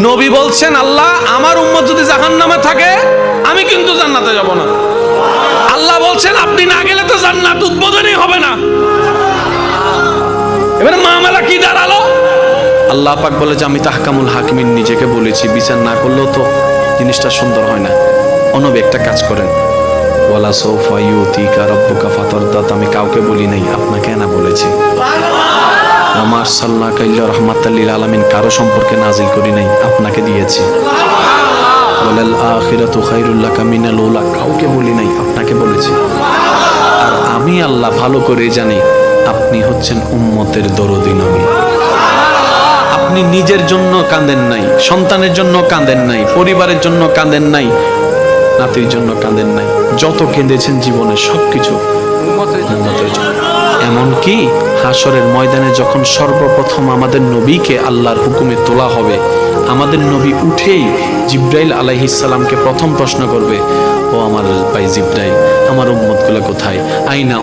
নবী বলছেন, আল্লাহ আমার উম্মত যদি জাহান্নামে থাকে আমি কিন্তু জান্নাতে যাব না। আল্লাহ বলছেন আপনি না গেলে তো জান্নাত উদ্বোধনই হবে না। এবারে মামলা কি দাঁড়ালো? আল্লাহ পাক বলে যে আমি তাহকামুল হাকিমিন নিজেকে বলেছি, বিচার না করলেও তো জিনিসটা সুন্দর হয় না। অনবী একটা কাজ করেন, ওয়ালা সাউফা ইউতিকা রাব্বুকা ফাতারদা, আমি কাউকে বলি নাই, আপনাকে না বলেছি। ওমা আরসালনাকা ইল্লা রাহমাতাল লিল আলামিন, কারো সম্পর্কে নাজিল করি নাই, আপনাকে দিয়েছি। ওয়ালাল আখিরাতু খায়রুল লাকা মিনাল উলা, কাউকে বলি নাই, আপনাকে বলেছি। আর আমি আল্লাহ ভালো করে জানি আপনি হচ্ছেন উম্মতের দরদী নবী। আপনি নিজের জন্য কাঁদেন নাই, সন্তানের জন্য কাঁদেন নাই, পরিবারের জন্য কাঁদেন নাই, নাতির জন্য কাঁদেন নাই, যত কেঁদেছেন জীবনে সবকিছু উম্মতের জন্য। এমনকি হাসরের ময়দানে যখন সর্বপ্রথম আমাদের নবীকে আল্লাহর হুকুমে তোলা হবে, আমাদের নবী উঠেই জিব্রাইল আলাইহিস সালামকে প্রথম প্রশ্ন করবে, ও আমার ভাই জিব্রাইল, আমার উম্মতগুলো কোথায়? আইনা